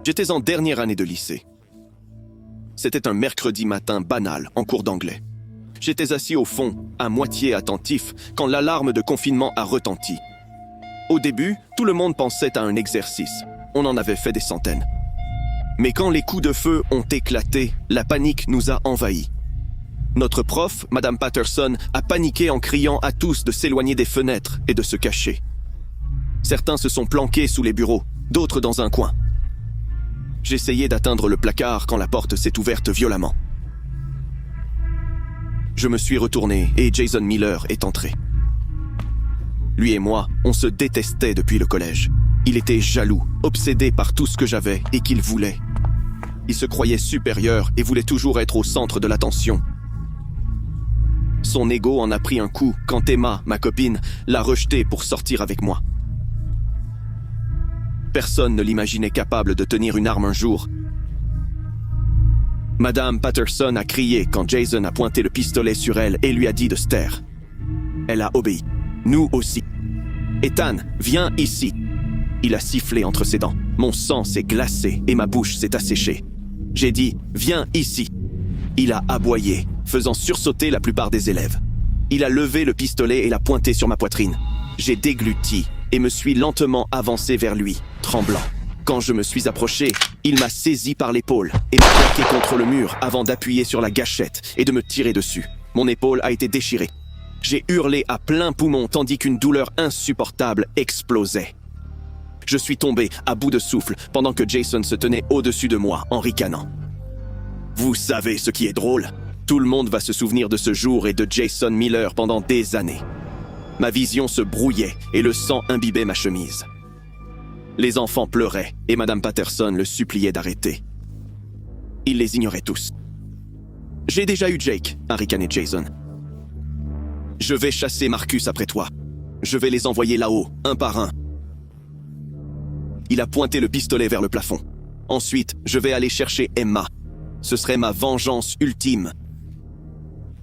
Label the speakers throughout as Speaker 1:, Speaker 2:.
Speaker 1: J'étais en dernière année de lycée. C'était un mercredi matin banal en cours d'anglais. J'étais assis au fond, à moitié attentif, quand l'alarme de confinement a retenti. Au début, tout le monde pensait à un exercice. On en avait fait des centaines. Mais quand les coups de feu ont éclaté, la panique nous a envahis. Notre prof, Madame Patterson, a paniqué en criant à tous de s'éloigner des fenêtres et de se cacher. Certains se sont planqués sous les bureaux, d'autres dans un coin. J'essayais d'atteindre le placard quand la porte s'est ouverte violemment. Je me suis retourné et Jason Miller est entré. Lui et moi, on se détestait depuis le collège. Il était jaloux, obsédé par tout ce que j'avais et qu'il voulait. Il se croyait supérieur et voulait toujours être au centre de l'attention. Son ego en a pris un coup quand Emma, ma copine, l'a rejeté pour sortir avec moi. Personne ne l'imaginait capable de tenir une arme un jour. Madame Patterson a crié quand Jason a pointé le pistolet sur elle et lui a dit de se taire. Elle a obéi. Nous aussi. Ethan, viens ici. Il a sifflé entre ses dents. Mon sang s'est glacé et ma bouche s'est asséchée. J'ai dit, viens ici. Il a aboyé, faisant sursauter la plupart des élèves. Il a levé le pistolet et l'a pointé sur ma poitrine. J'ai dégluti et me suis lentement avancé vers lui, tremblant. Quand je me suis approché, il m'a saisi par l'épaule et m'a plaqué contre le mur avant d'appuyer sur la gâchette et de me tirer dessus. Mon épaule a été déchirée. J'ai hurlé à plein poumon tandis qu'une douleur insupportable explosait. Je suis tombé à bout de souffle pendant que Jason se tenait au-dessus de moi en ricanant. Vous savez ce qui est drôle? Tout le monde va se souvenir de ce jour et de Jason Miller pendant des années. Ma vision se brouillait et le sang imbibait ma chemise. Les enfants pleuraient et Madame Patterson le suppliait d'arrêter. Il les ignorait tous. J'ai déjà eu Jake, a ricané Jason. Je vais chasser Marcus après toi. Je vais les envoyer là-haut, un par un. Il a pointé le pistolet vers le plafond. Ensuite, je vais aller chercher Emma. Ce serait ma vengeance ultime.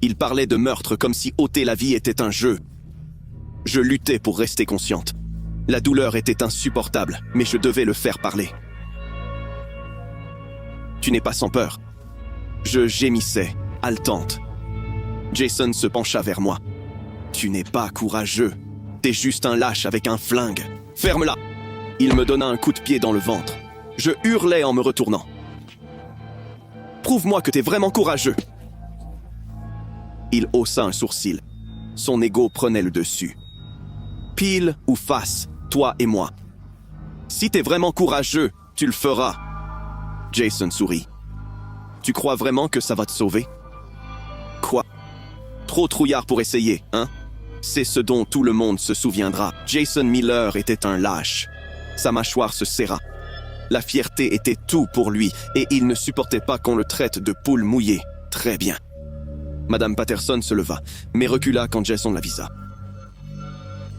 Speaker 1: Il parlait de meurtre comme si ôter la vie était un jeu. Je luttais pour rester consciente. La douleur était insupportable, mais je devais le faire parler. Tu n'es pas sans peur. Je gémissais, haletante. Jason se pencha vers moi. Tu n'es pas courageux. T'es juste un lâche avec un flingue. Ferme-la. Il me donna un coup de pied dans le ventre. Je hurlais en me retournant. Prouve-moi que t'es vraiment courageux. Il haussa un sourcil. Son ego prenait le dessus. Pile ou face, toi et moi. Si t'es vraiment courageux, tu le feras. Jason sourit. Tu crois vraiment que ça va te sauver? Quoi? Trop trouillard pour essayer, hein? C'est ce dont tout le monde se souviendra. Jason Miller était un lâche. Sa mâchoire se serra. La fierté était tout pour lui et il ne supportait pas qu'on le traite de poule mouillée. Très bien. Madame Patterson se leva, mais recula quand Jason l'avisa.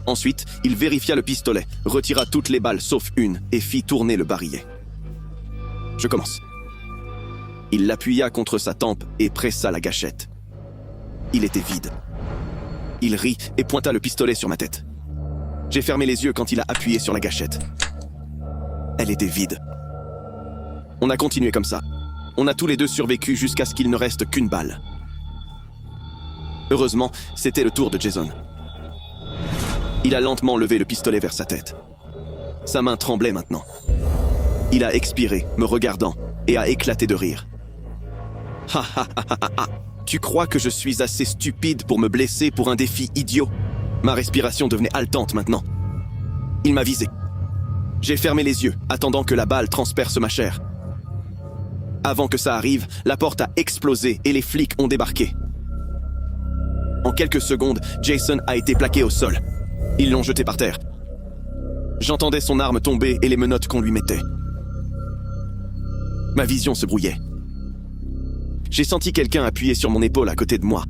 Speaker 1: Ensuite, il vérifia le pistolet, retira toutes les balles sauf une et fit tourner le barillet. Je commence. Il l'appuya contre sa tempe et pressa la gâchette. Il était vide. Il rit et pointa le pistolet sur ma tête. J'ai fermé les yeux quand il a appuyé sur la gâchette. Elle était vide. On a continué comme ça. On a tous les deux survécu jusqu'à ce qu'il ne reste qu'une balle. Heureusement, c'était le tour de Jason. Il a lentement levé le pistolet vers sa tête. Sa main tremblait maintenant. Il a expiré, me regardant, et a éclaté de rire. Ha ha ha ha ha. Tu crois que je suis assez stupide pour me blesser pour un défi idiot? Ma respiration devenait haletante maintenant. Il m'a visé. J'ai fermé les yeux, attendant que la balle transperce ma chair. Avant que ça arrive, la porte a explosé et les flics ont débarqué. En quelques secondes, Jason a été plaqué au sol. Ils l'ont jeté par terre. J'entendais son arme tomber et les menottes qu'on lui mettait. Ma vision se brouillait. J'ai senti quelqu'un appuyer sur mon épaule à côté de moi.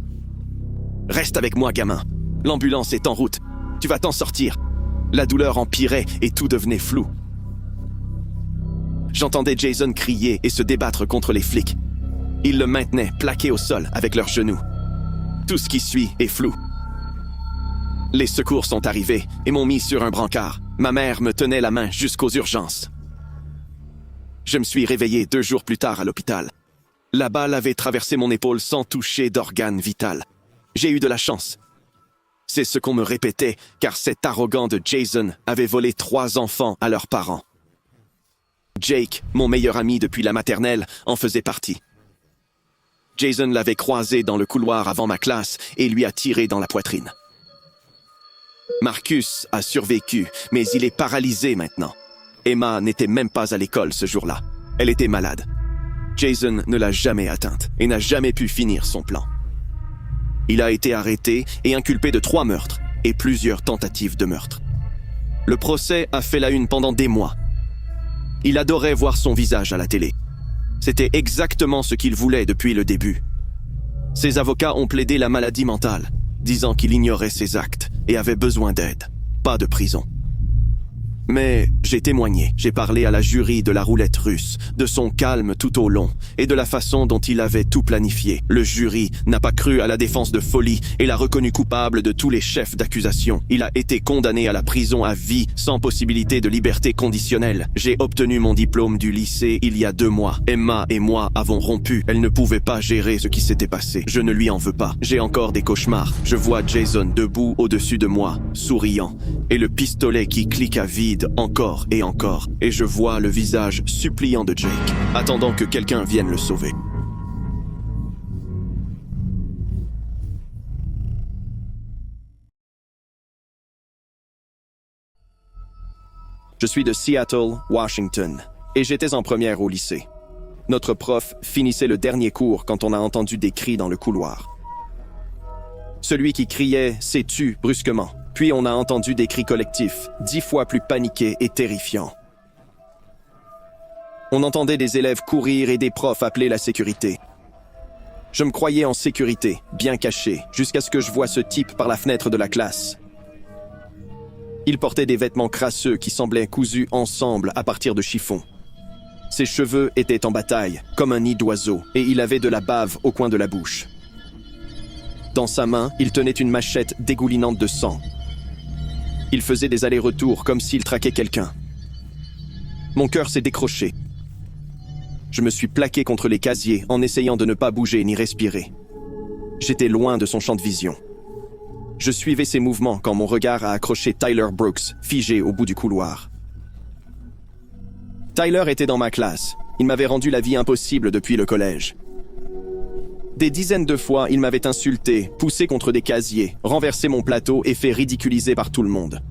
Speaker 1: « Reste avec moi, gamin. L'ambulance est en route. Tu vas t'en sortir. » La douleur empirait et tout devenait flou. J'entendais Jason crier et se débattre contre les flics. Ils le maintenaient plaqué au sol avec leurs genoux. Tout ce qui suit est flou. Les secours sont arrivés et m'ont mis sur un brancard. Ma mère me tenait la main jusqu'aux urgences. Je me suis réveillé 2 jours plus tard à l'hôpital. La balle avait traversé mon épaule sans toucher d'organe vital. J'ai eu de la chance. C'est ce qu'on me répétait, car cet arrogant de Jason avait volé 3 enfants à leurs parents. Jake, mon meilleur ami depuis la maternelle, en faisait partie. Jason l'avait croisé dans le couloir avant ma classe et lui a tiré dans la poitrine. Marcus a survécu, mais il est paralysé maintenant. Emma n'était même pas à l'école ce jour-là. Elle était malade. Jason ne l'a jamais atteinte et n'a jamais pu finir son plan. Il a été arrêté et inculpé de 3 meurtres et plusieurs tentatives de meurtre. Le procès a fait la une pendant des mois. Il adorait voir son visage à la télé. C'était exactement ce qu'il voulait depuis le début. Ses avocats ont plaidé la maladie mentale, disant qu'il ignorait ses actes et avait besoin d'aide, pas de prison. Mais j'ai témoigné, j'ai parlé à la jury de la roulette russe, de son calme tout au long et de la façon dont il avait tout planifié. Le jury n'a pas cru à la défense de folie et l'a reconnu coupable de tous les chefs d'accusation. Il a été condamné à la prison à vie sans possibilité de liberté conditionnelle. J'ai obtenu mon diplôme du lycée il y a 2 mois. Emma et moi avons rompu. Elle ne pouvait pas gérer ce qui s'était passé. Je ne lui en veux pas. J'ai encore des cauchemars. Je vois Jason debout au-dessus de moi, souriant, et le pistolet qui clique à vide encore et encore, et je vois le visage suppliant de Jake, attendant que quelqu'un vienne le sauver. Je suis de Seattle, Washington, et j'étais en première au lycée. Notre prof finissait le dernier cours quand on a entendu des cris dans le couloir. Celui qui criait s'est tu brusquement. Puis on a entendu des cris collectifs, 10 fois plus paniqués et terrifiants. On entendait des élèves courir et des profs appeler la sécurité. Je me croyais en sécurité, bien caché, jusqu'à ce que je voie ce type par la fenêtre de la classe. Il portait des vêtements crasseux qui semblaient cousus ensemble à partir de chiffons. Ses cheveux étaient en bataille, comme un nid d'oiseau, et il avait de la bave au coin de la bouche. Dans sa main, il tenait une machette dégoulinante de sang. Il faisait des allers-retours comme s'il traquait quelqu'un. Mon cœur s'est décroché. Je me suis plaqué contre les casiers en essayant de ne pas bouger ni respirer. J'étais loin de son champ de vision. Je suivais ses mouvements quand mon regard a accroché Tyler Brooks, figé au bout du couloir. Tyler était dans ma classe. Il m'avait rendu la vie impossible depuis le collège. Des dizaines de fois, il m'avait insulté, poussé contre des casiers, renversé mon plateau et fait ridiculiser par tout le monde.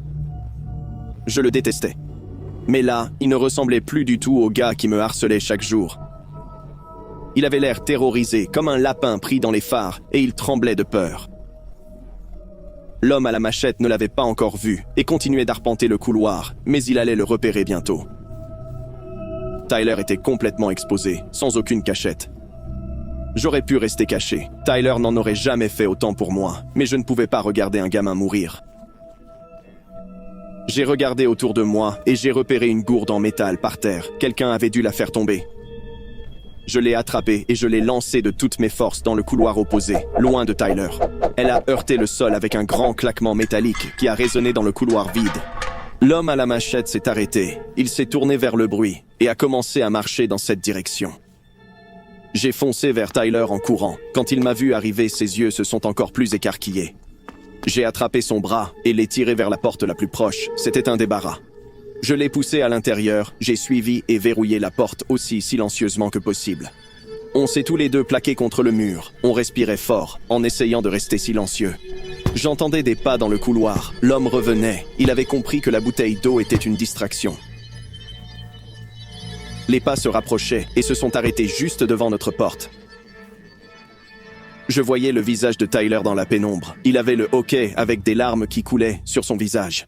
Speaker 1: Je le détestais. Mais là, il ne ressemblait plus du tout au gars qui me harcelait chaque jour. Il avait l'air terrorisé, comme un lapin pris dans les phares, et il tremblait de peur. L'homme à la machette ne l'avait pas encore vu et continuait d'arpenter le couloir, mais il allait le repérer bientôt. Tyler était complètement exposé, sans aucune cachette. J'aurais pu rester caché. Tyler n'en aurait jamais fait autant pour moi, mais je ne pouvais pas regarder un gamin mourir. J'ai regardé autour de moi et j'ai repéré une gourde en métal par terre. Quelqu'un avait dû la faire tomber. Je l'ai attrapée et je l'ai lancée de toutes mes forces dans le couloir opposé, loin de Tyler. Elle a heurté le sol avec un grand claquement métallique qui a résonné dans le couloir vide. L'homme à la machette s'est arrêté. Il s'est tourné vers le bruit et a commencé à marcher dans cette direction. J'ai foncé vers Tyler en courant. Quand il m'a vu arriver, ses yeux se sont encore plus écarquillés. J'ai attrapé son bras et l'ai tiré vers la porte la plus proche. C'était un débarras. Je l'ai poussé à l'intérieur, j'ai suivi et verrouillé la porte aussi silencieusement que possible. On s'est tous les deux plaqués contre le mur. On respirait fort, en essayant de rester silencieux. J'entendais des pas dans le couloir. L'homme revenait. Il avait compris que la bouteille d'eau était une distraction. Les pas se rapprochaient et se sont arrêtés juste devant notre porte. Je voyais le visage de Tyler dans la pénombre. Il avait le hoquet avec des larmes qui coulaient sur son visage.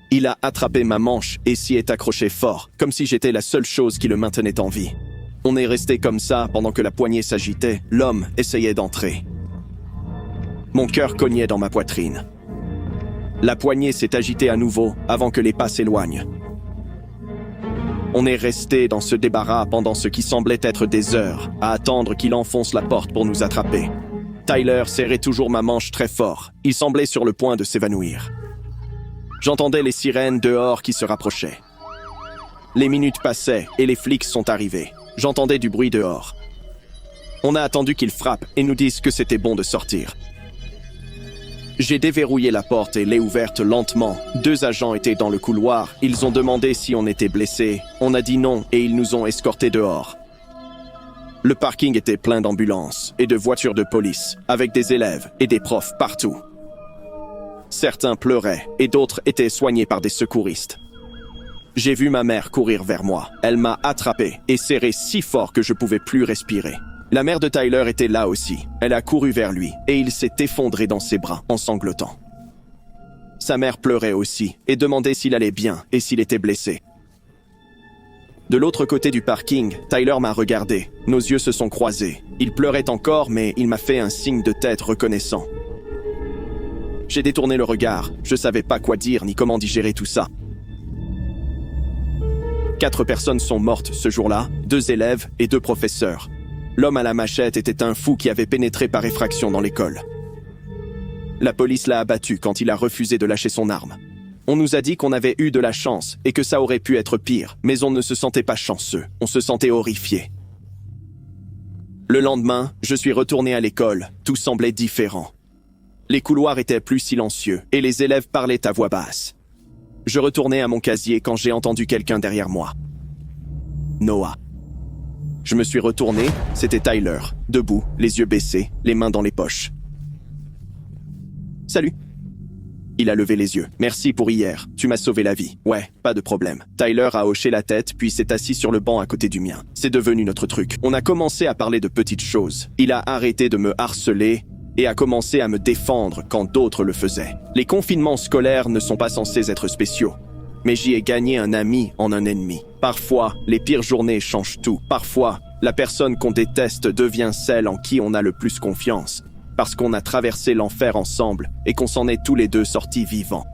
Speaker 1: Il a attrapé ma manche et s'y est accroché fort, comme si j'étais la seule chose qui le maintenait en vie. On est resté comme ça pendant que la poignée s'agitait. L'homme essayait d'entrer. Mon cœur cognait dans ma poitrine. La poignée s'est agitée à nouveau avant que les pas s'éloignent. On est resté dans ce débarras pendant ce qui semblait être des heures, à attendre qu'il enfonce la porte pour nous attraper. Tyler serrait toujours ma manche très fort. Il semblait sur le point de s'évanouir. J'entendais les sirènes dehors qui se rapprochaient. Les minutes passaient et les flics sont arrivés. J'entendais du bruit dehors. On a attendu qu'ils frappent et nous disent que c'était bon de sortir. J'ai déverrouillé la porte et l'ai ouverte lentement. 2 agents étaient dans le couloir. Ils ont demandé si on était blessés. On a dit non et ils nous ont escortés dehors. Le parking était plein d'ambulances et de voitures de police, avec des élèves et des profs partout. Certains pleuraient et d'autres étaient soignés par des secouristes. J'ai vu ma mère courir vers moi. Elle m'a attrapé et serré si fort que je pouvais plus respirer. La mère de Tyler était là aussi. Elle a couru vers lui et il s'est effondré dans ses bras en sanglotant. Sa mère pleurait aussi et demandait s'il allait bien et s'il était blessé. De l'autre côté du parking, Tyler m'a regardé. Nos yeux se sont croisés. Il pleurait encore, mais il m'a fait un signe de tête reconnaissant. J'ai détourné le regard. Je savais pas quoi dire ni comment digérer tout ça. 4 personnes sont mortes ce jour-là, 2 élèves et 2 professeurs. L'homme à la machette était un fou qui avait pénétré par effraction dans l'école. La police l'a abattu quand il a refusé de lâcher son arme. On nous a dit qu'on avait eu de la chance et que ça aurait pu être pire, mais on ne se sentait pas chanceux, on se sentait horrifié. Le lendemain, je suis retourné à l'école, tout semblait différent. Les couloirs étaient plus silencieux et les élèves parlaient à voix basse. Je retournais à mon casier quand j'ai entendu quelqu'un derrière moi. Noah. Je me suis retourné, c'était Tyler, debout, les yeux baissés, les mains dans les poches. « Salut !» Il a levé les yeux. « Merci pour hier, tu m'as sauvé la vie. » « Ouais, pas de problème. » Tyler a hoché la tête, puis s'est assis sur le banc à côté du mien. C'est devenu notre truc. On a commencé à parler de petites choses. Il a arrêté de me harceler et a commencé à me défendre quand d'autres le faisaient. Les confinements scolaires ne sont pas censés être spéciaux. Mais j'y ai gagné un ami en un ennemi. Parfois, les pires journées changent tout. Parfois, la personne qu'on déteste devient celle en qui on a le plus confiance. Parce qu'on a traversé l'enfer ensemble et qu'on s'en est tous les deux sortis vivants.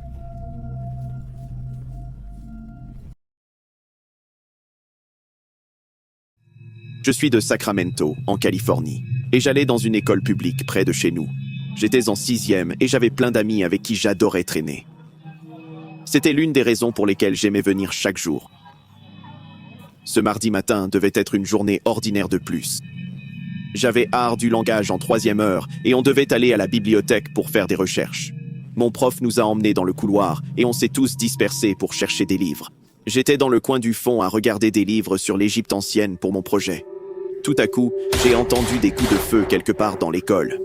Speaker 1: Je suis de Sacramento, en Californie, et j'allais dans une école publique près de chez nous. J'étais en 6e et j'avais plein d'amis avec qui j'adorais traîner. C'était l'une des raisons pour lesquelles j'aimais venir chaque jour. Ce mardi matin devait être une journée ordinaire de plus. J'avais art du langage en 3e heure et on devait aller à la bibliothèque pour faire des recherches. Mon prof nous a emmenés dans le couloir et on s'est tous dispersés pour chercher des livres. J'étais dans le coin du fond à regarder des livres sur l'Égypte ancienne pour mon projet. Tout à coup, j'ai entendu des coups de feu quelque part dans l'école.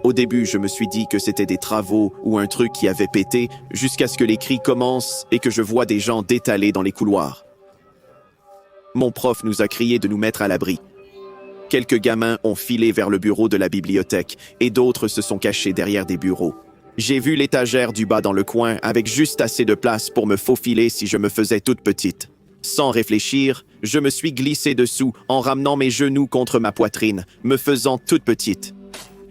Speaker 1: Au début, je me suis dit que c'était des travaux ou un truc qui avait pété jusqu'à ce que les cris commencent et que je vois des gens détalés dans les couloirs. Mon prof nous a crié de nous mettre à l'abri. Quelques gamins ont filé vers le bureau de la bibliothèque et d'autres se sont cachés derrière des bureaux. J'ai vu l'étagère du bas dans le coin avec juste assez de place pour me faufiler si je me faisais toute petite. Sans réfléchir, je me suis glissée dessous en ramenant mes genoux contre ma poitrine, me faisant toute petite.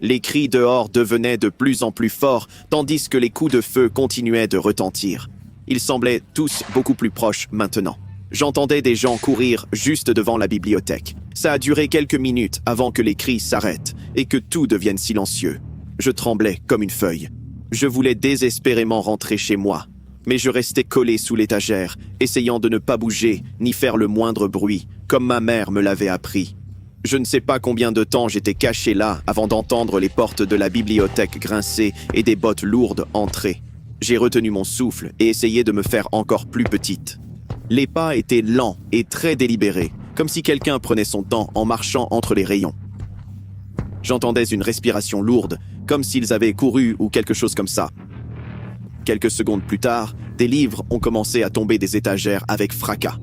Speaker 1: Les cris dehors devenaient de plus en plus forts, tandis que les coups de feu continuaient de retentir. Ils semblaient tous beaucoup plus proches maintenant. J'entendais des gens courir juste devant la bibliothèque. Ça a duré quelques minutes avant que les cris s'arrêtent et que tout devienne silencieux. Je tremblais comme une feuille. Je voulais désespérément rentrer chez moi, mais je restais collé sous l'étagère, essayant de ne pas bouger ni faire le moindre bruit, comme ma mère me l'avait appris. Je ne sais pas combien de temps j'étais caché là avant d'entendre les portes de la bibliothèque grincer et des bottes lourdes entrer. J'ai retenu mon souffle et essayé de me faire encore plus petite. Les pas étaient lents et très délibérés, comme si quelqu'un prenait son temps en marchant entre les rayons. J'entendais une respiration lourde, comme s'ils avaient couru ou quelque chose comme ça. Quelques secondes plus tard, des livres ont commencé à tomber des étagères avec fracas.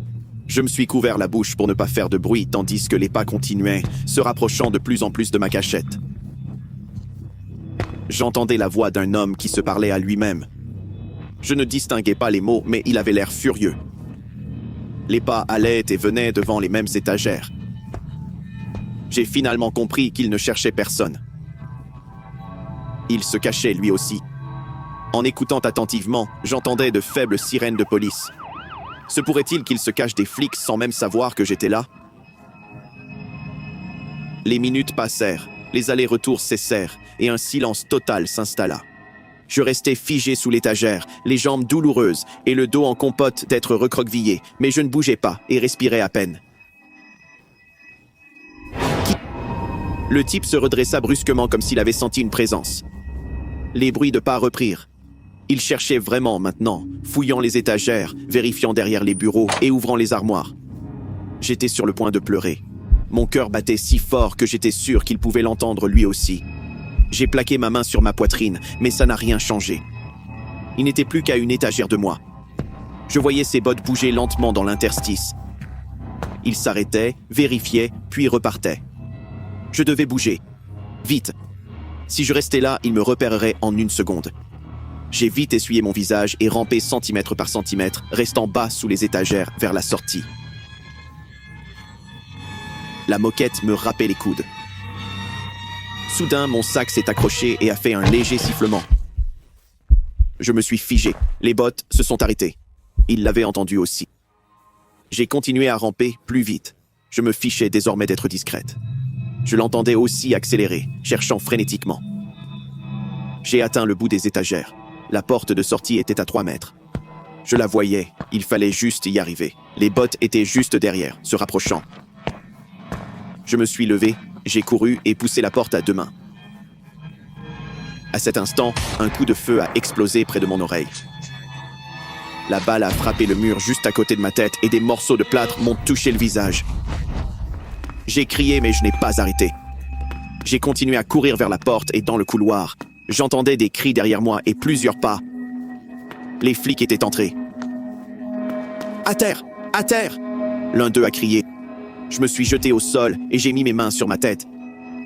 Speaker 1: Je me suis couvert la bouche pour ne pas faire de bruit, tandis que les pas continuaient, se rapprochant de plus en plus de ma cachette. J'entendais la voix d'un homme qui se parlait à lui-même. Je ne distinguais pas les mots, mais il avait l'air furieux. Les pas allaient et venaient devant les mêmes étagères. J'ai finalement compris qu'il ne cherchait personne. Il se cachait lui aussi. En écoutant attentivement, j'entendais de faibles sirènes de police. Se pourrait-il qu'il se cache des flics sans même savoir que j'étais là? Les minutes passèrent, les allers-retours cessèrent et un silence total s'installa. Je restais figé sous l'étagère, les jambes douloureuses et le dos en compote d'être recroquevillé, mais je ne bougeais pas et respirais à peine. Le type se redressa brusquement comme s'il avait senti une présence. Les bruits de pas reprirent. Il cherchait vraiment maintenant, fouillant les étagères, vérifiant derrière les bureaux et ouvrant les armoires. J'étais sur le point de pleurer. Mon cœur battait si fort que j'étais sûr qu'il pouvait l'entendre lui aussi. J'ai plaqué ma main sur ma poitrine, mais ça n'a rien changé. Il n'était plus qu'à une étagère de moi. Je voyais ses bottes bouger lentement dans l'interstice. Il s'arrêtait, vérifiait, puis repartait. Je devais bouger. Vite. Si je restais là, il me repérerait en une seconde. J'ai vite essuyé mon visage et rampé centimètre par centimètre, restant bas sous les étagères vers la sortie. La moquette me râpait les coudes. Soudain, mon sac s'est accroché et a fait un léger sifflement. Je me suis figé. Les bottes se sont arrêtées. Il l'avait entendu aussi. J'ai continué à ramper plus vite. Je me fichais désormais d'être discrète. Je l'entendais aussi accélérer, cherchant frénétiquement. J'ai atteint le bout des étagères. La porte de sortie était à 3 mètres. Je la voyais, il fallait juste y arriver. Les bottes étaient juste derrière, se rapprochant. Je me suis levé, j'ai couru et poussé la porte à 2 mains. À cet instant, un coup de feu a explosé près de mon oreille. La balle a frappé le mur juste à côté de ma tête et des morceaux de plâtre m'ont touché le visage. J'ai crié mais je n'ai pas arrêté. J'ai continué à courir vers la porte et dans le couloir. J'entendais des cris derrière moi et plusieurs pas. Les flics étaient entrés. « À terre! À terre !» l'un d'eux a crié. Je me suis jeté au sol et j'ai mis mes mains sur ma tête.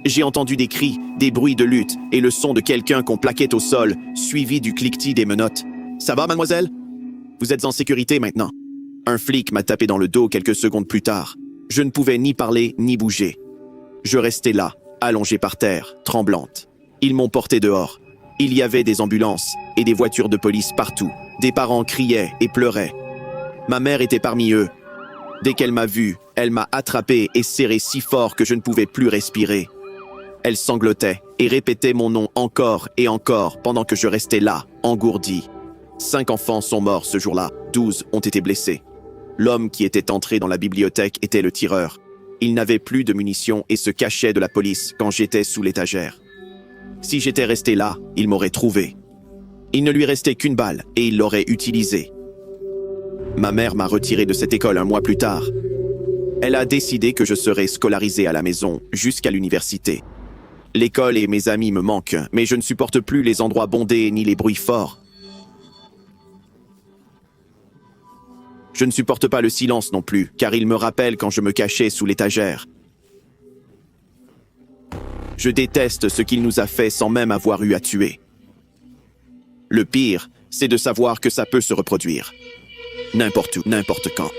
Speaker 1: J'ai entendu des cris, des bruits de lutte et le son de quelqu'un qu'on plaquait au sol, suivi du cliquetis des menottes. « Ça va, mademoiselle? Vous êtes en sécurité maintenant. » Un flic m'a tapé dans le dos quelques secondes plus tard. Je ne pouvais ni parler ni bouger. Je restais là, allongée par terre, tremblante. Ils m'ont porté dehors. Il y avait des ambulances et des voitures de police partout. Des parents criaient et pleuraient. Ma mère était parmi eux. Dès qu'elle m'a vu, elle m'a attrapé et serré si fort que je ne pouvais plus respirer. Elle sanglotait et répétait mon nom encore et encore pendant que je restais là, engourdi. 5 enfants sont morts ce jour-là, 12 ont été blessés. L'homme qui était entré dans la bibliothèque était le tireur. Il n'avait plus de munitions et se cachait de la police quand j'étais sous l'étagère. Si j'étais resté là, il m'aurait trouvé. Il ne lui restait qu'une balle et il l'aurait utilisée. Ma mère m'a retiré de cette école un mois plus tard. Elle a décidé que je serais scolarisé à la maison jusqu'à l'université. L'école et mes amis me manquent, mais je ne supporte plus les endroits bondés ni les bruits forts. Je ne supporte pas le silence non plus, car il me rappelle quand je me cachais sous l'étagère. Je déteste ce qu'il nous a fait sans même avoir eu à tuer. Le pire, c'est de savoir que ça peut se reproduire. N'importe où, n'importe quand.